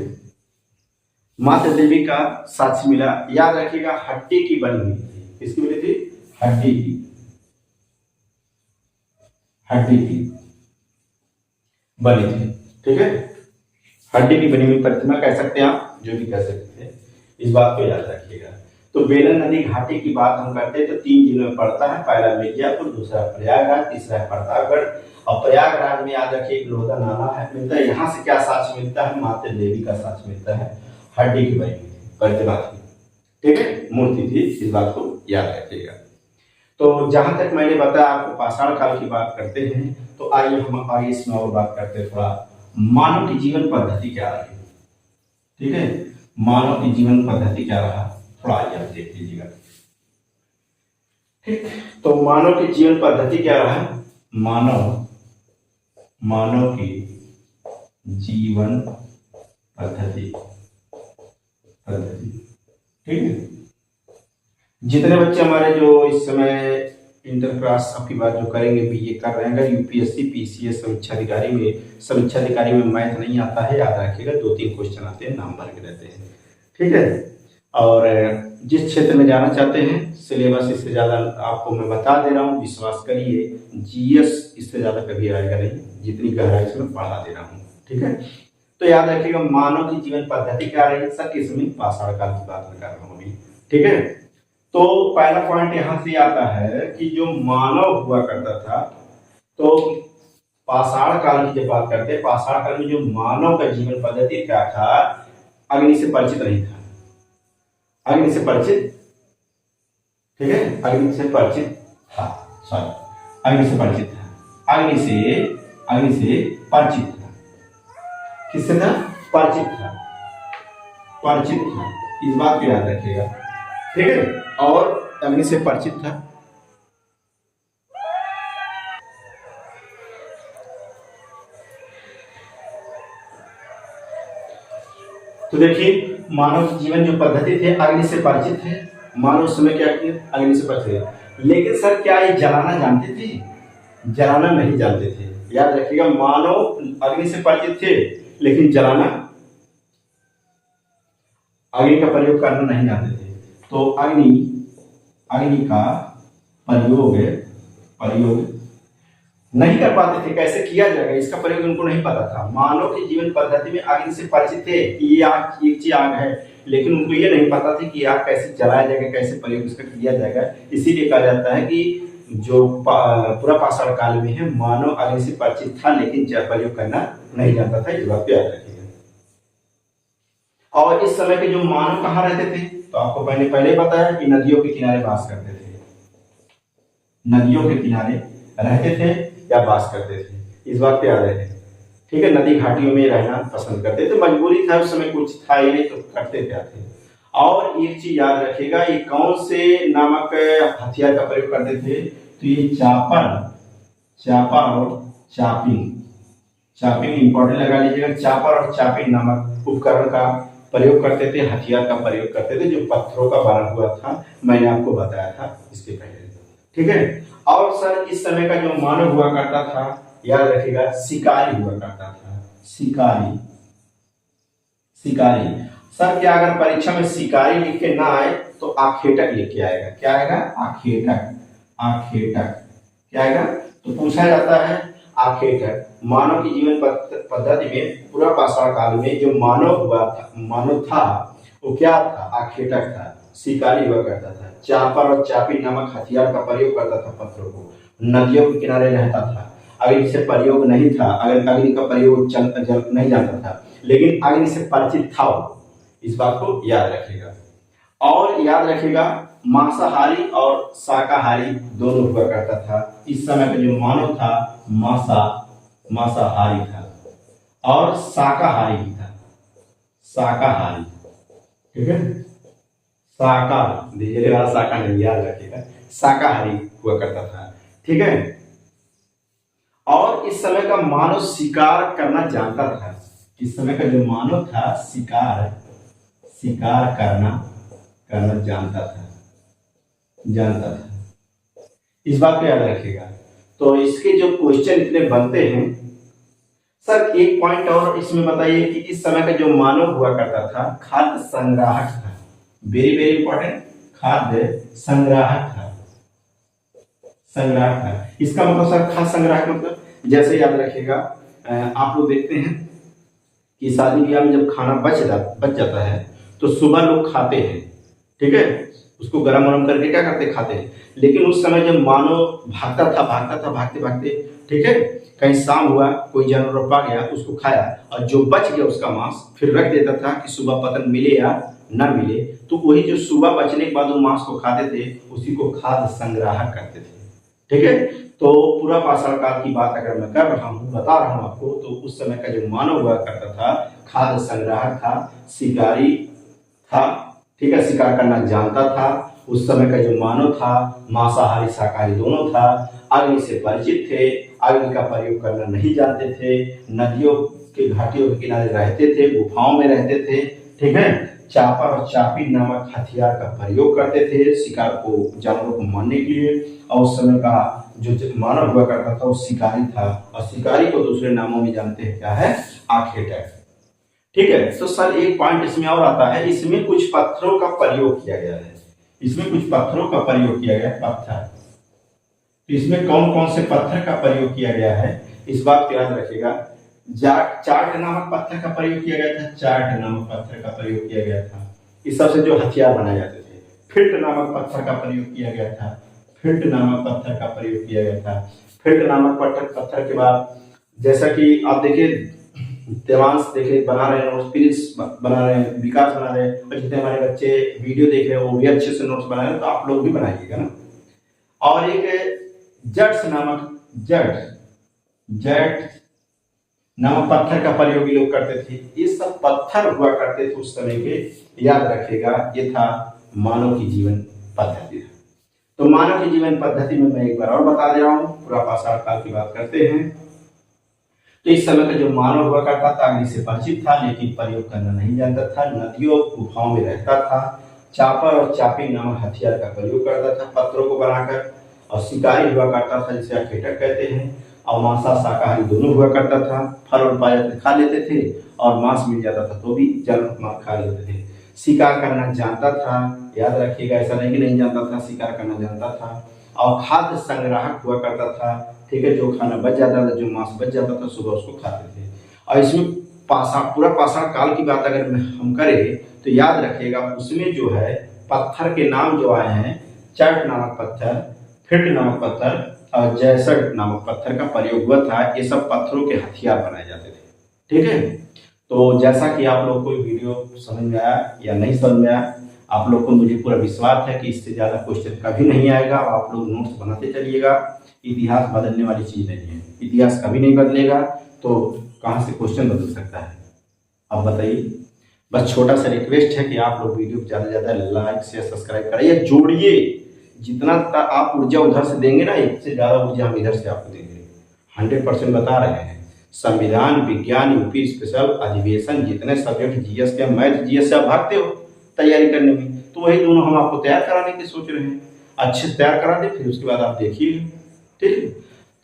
मात्र देवी का साक्ष्य मिला। याद रखिएगा, हड्डी की बनी हुई थी, किसकी बनी थी, हड्डी की, हड्डी की बनी थी। ठीक है, हड्डी की बनी हुई प्रतिमा कह सकते हैं आप, जो भी कह सकते हैं, इस बात को याद रखिएगा। तो बेलन नदी घाटी की बात हम करते हैं तो 3 जिलों में पड़ता है, पहला मिर्जापुर, दूसरा प्रयागराज, तीसरा प्रतापगढ़। और प्रयागराज में याद रखिए लोहदा नाला है मिलता है, यहाँ से क्या साक्ष्य मिलता है, मात्र देवी का साक्ष्य मिलता है, हड्डी की बनी हुई प्रतिमा थी, ठीक है, मूर्ति थी, इस बात को याद रखिएगा। तो जहां तक मैंने बताया आपको पाषाण काल की बात करते हैं, तो आइए हम आगे इसमें और बात करते हैं, थोड़ा मानव की जीवन पद्धति क्या रही, ठीक है, मानव की जीवन पद्धति क्या रहा, थोड़ा आइए आप देख लीजिएगा। ठीक, तो मानव की जीवन पद्धति क्या रहा, मानव की जीवन पद्धति, ठीक है। जितने बच्चे हमारे जो इस समय इंटर क्लास आपकी बात जो करेंगे, बीए कर रहे हैं, यूपीएससी पीसीएस समीक्षा अधिकारी में मैथ नहीं आता है, याद रखिएगा 2-3 क्वेश्चन आते हैं, नाम भर के रहते हैं, ठीक है। और जिस क्षेत्र में जाना चाहते हैं, सिलेबस इससे ज़्यादा आपको मैं बता दे रहा हूँ, विश्वास करिए, जीएस इससे ज़्यादा कभी आएगा नहीं, जितनी गहराई से मैं पढ़ा दे रहा हूँ, ठीक है। तो याद रखिएगा, मानव की जीवन पद्धति क्या रही, सर किसमें, पाषाण काल की बात मैं कर रहा हूँ अभी, ठीक है। तो पहला पॉइंट यहाँ से आता है कि जो मानव हुआ करता था, तो पाषाण काल की जब बात करते हैं, पाषाण काल में जो मानव का जीवन पद्धति क्या था, अग्नि से परिचित नहीं था, अग्नि से परिचित, ठीक है, अग्नि से परिचित था, सॉरी, अग्नि से परिचित था, अग्नि से परिचित था, किससे था, परिचित था, परिचित था, इस बात को याद रखिएगा, ठीक है, और अग्नि से परिचित था। तो देखिए, मानव की जीवन जो पद्धति थे, अग्नि से परिचित थे, मानव उस समय क्या किया, अग्नि से परिचित थे। लेकिन सर क्या ये जलाना जानते थे, जलाना नहीं जानते थे, याद रखिएगा, मानव अग्नि से परिचित थे लेकिन जलाना, अग्नि का प्रयोग करना नहीं जानते थे। तो अग्नि का प्रयोग नहीं कर पाते थे, कैसे किया जाएगा इसका प्रयोग उनको नहीं पता था। मानव की जीवन पद्धति में अग्नि से परिचित थे कि ये आग, एक चीज आग है, लेकिन उनको ये नहीं पता था कि आग कैसे जलाया जाएगा, कैसे प्रयोग इसका किया जाएगा। इसीलिए कहा जाता है कि जो पूरा पाषाण काल में है, मानव अग्नि से परिचित था लेकिन प्रयोग करना नहीं जानता था, इस बात को याद रखिएगा। और इस समय के जो मानव कहाँ रहते थे, तो आपको पहले बताया कि नदियों के किनारे वास करते थे, नदियों के किनारे रहते थे या वास करते थे, इस बात पे याद रखें, ठीक है। नदी घाटियों में रहना पसंद करते थे, मजबूरी था उस समय, कुछ था ही नहीं तो करते क्या थे। और एक चीज याद रखिएगा, ये कौन से नामक हथियार का प्रयोग करते थे, तो ये चापर और चापिंग इंपॉर्टेंट लगा लीजिएगा, चापर और चापिंग नामक उपकरण का प्रयोग करते थे, हथियार का प्रयोग करते थे, जो पत्थरों का बना हुआ था, मैंने आपको बताया था इसके पहले, ठीक है। और सर इस समय का जो मानव हुआ करता था, याद रखिएगा, शिकारी हुआ करता था, शिकारी। शिकारी सर क्या अगर परीक्षा में शिकारी लिख के ना आए तो आखेटक लिख के आएगा। क्या आएगा? आखेटक। आखेटक क्या आएगा? तो पूछा जाता है आखेटक। मानव की जीवन पद्धति में पूरा पाषाण काल में जो मानव था वो क्या था? आखेटक था, शिकारी हुआ करता था, चापर और चापी नामक हथियार का प्रयोग करता था, पत्थरों को नदियों के किनारे रहता था। अग्नि से प्रयोग नहीं था, अगर अग्नि का प्रयोग जल नहीं जानता था, लेकिन अग्नि से परिचित था वो। इस बात को याद रखिएगा। और याद रखिएगा मांसाहारी और शाकाहारी दोनों हुआ करता था। इस समय का जो मानव था मांसाहारी था और शाकाहारी भी था। शाकाहारी, ठीक है, दीजिए वाला शाका नहीं, याद रखिएगा शाकाहारी हुआ करता था, ठीक है। और इस समय का मानव शिकार करना जानता था। इस समय का जो मानव था शिकार करना जानता था। इस बात को याद रखिएगा। तो इसके जो क्वेश्चन इतने बनते हैं सर, एक पॉइंट और इसमें बताइए कि इस समय का जो मानव हुआ करता था खाद्य संग्राहक था। वेरी वेरी इंपॉर्टेंट, खाद्य संग्राहक था। इसका मतलब सर खाद्य संग्राहक मतलब जैसे याद रखिएगा, आप लोग देखते हैं कि शादी ब्याह में जब खाना बच जाता है तो सुबह लोग खाते हैं, ठीक है, उसको गरम गरम करके क्या करते, खाते हैं। लेकिन उस समय जब मानव भागते भागते, ठीक है, कहीं शाम हुआ, कोई जानवर पा गया, उसको खाया और जो बच गया उसका मांस फिर रख देता था कि सुबह पतन मिले या ना मिले। तो वही जो सुबह बचने के बाद वो मांस को खाते थे उसी को खाद्य संग्राहक करते थे, ठीक है। तो पूरा पाषाण काल की बात अगर मैं कर रहा हूँ, बता रहा हूँ आपको, तो उस समय का जो मानव हुआ करता था खाद्य संग्राहक था, शिकारी था, ठीक है, शिकार करना जानता था। उस समय का जो मानव था मांसाहारी शाकाहारी दोनों था, अग्नि से परिचित थे, अग्नि का प्रयोग करना नहीं जानते थे, नदियों के घाटियों के किनारे रहते थे, गुफाओं में रहते थे, ठीक है, चापर और चापी नामक हथियार का प्रयोग करते थे शिकार को, जानवरों को मारने के लिए। और उस समय का जो मानव हुआ करता था वो शिकारी था, और शिकारी को दूसरे नामों में जानते हैं, क्या है? आखेटक, ठीक है। तो सर एक पॉइंट इसमें और आता है, इसमें कुछ पत्थरों का प्रयोग किया गया है। इसमें कुछ पत्थरों का प्रयोग किया गया है, पत्थर। तो इसमें कौन कौन से पत्थर का प्रयोग किया गया है, इस बात को याद रखिएगा। चार्ट नामक पत्थर का प्रयोग किया गया था, चार्ट नामक पत्थर का प्रयोग किया गया था। इस सबसे जो हथियार बनाए जाते थे। फिल्ट नामक पत्थर का प्रयोग किया गया था, फिल्ट नामक पत्थर का प्रयोग किया गया था। फिल्ट नामक पत्थर के बाद जैसा कि आप देखिए देवांश देखे बना रहे हैं नोट्स, प्रिंस बना रहे हैं, विकास बना रहे हैं, और जितने हमारे बच्चे वीडियो देख रहे हैं वो भी अच्छे से नोट्स बना रहे हैं, तो आप लोग भी बनाइएगा ना। और एक जट्स नामक पत्थर का प्रयोग लोग करते थे। ये सब पत्थर हुआ करते थे उस समय के, याद रखिएगा। ये था मानव की जीवन पद्धति। तो मानव की जीवन पद्धति में मैं एक बार और बता दे रहा हूँ, पूरा पाषाण काल की बात करते हैं। तो इस समय का जो मानव हुआ करता था अग्नि से परिचित था, लेकिन प्रयोग करना नहीं जानता था, नदियों गुफाओं में रहता था, चापर और चापी नामक हथियार का प्रयोग करता था पत्थरों को बनाकर, और शिकारी हुआ करता था जिसे आखेटक कहते हैं, और मांसा शाकाहारी दोनों हुआ करता था। फल और पाए जाते खा लेते थे, और मांस मिल जाता था तो भी जानवर खा लेते थे। शिकार करना जानता था, याद रखिएगा, ऐसा नहीं कि नहीं जानता था, शिकार करना जानता था। और खाद्य संग्राहक हुआ करता था, ठीक है, जो खाना बच जाता था, जो मांस बच जाता था, सुबह उसको खाते थे। और इसमें पूरा पाषाण काल की बात अगर हम करें तो याद रखिएगा, उसमें जो है पत्थर के नाम जो आए हैं, चर्ट नामक पत्थर, फिट नामक पत्थर और जैसठ नामक पत्थर का प्रयोग हुआ था। ये सब पत्थरों के हथियार बनाए जाते थे, ठीक है। तो जैसा कि आप लोग को वीडियो समझ में आया या नहीं समझ में आया, आप लोग को मुझे पूरा विश्वास है कि इससे ज़्यादा क्वेश्चन कभी नहीं आएगा, और आप लोग नोट्स बनाते चलिएगा। इतिहास बदलने वाली चीज़ नहीं है, इतिहास कभी नहीं बदलेगा, तो कहाँ से क्वेश्चन बदल सकता है, अब बताइए। बस छोटा सा रिक्वेस्ट है कि आप लोग वीडियो को ज़्यादा से ज़्यादा लाइक शेयर सब्सक्राइब करिए, जोड़िए। जितना आप ऊर्जा उधर से देंगे ना, इससे ज़्यादा ऊर्जा हम इधर से आपको देंगे। 100% बता रहे हैं। संविधान, विज्ञान, यूपी स्पेशल, अधिवेशन, जितने सब्जेक्ट जीएस के, मैथ जीएस से आप भागते हो तैयारी करने में, तो वही दोनों हम आपको तैयार कराने की सोच रहे हैं। अच्छे से तैयार करा दें, फिर उसके बाद आप देखिए, ठीक है।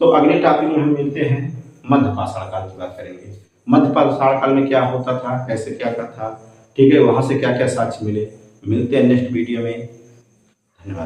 तो अगले टॉपिक में हम मिलते हैं, मध्य पाषाण काल की बात करेंगे। मध्य पाषाण काल में क्या होता था, कैसे क्या था, ठीक है, वहाँ से क्या क्या साक्ष्य मिले। मिलते हैं नेक्स्ट वीडियो में। धन्यवाद।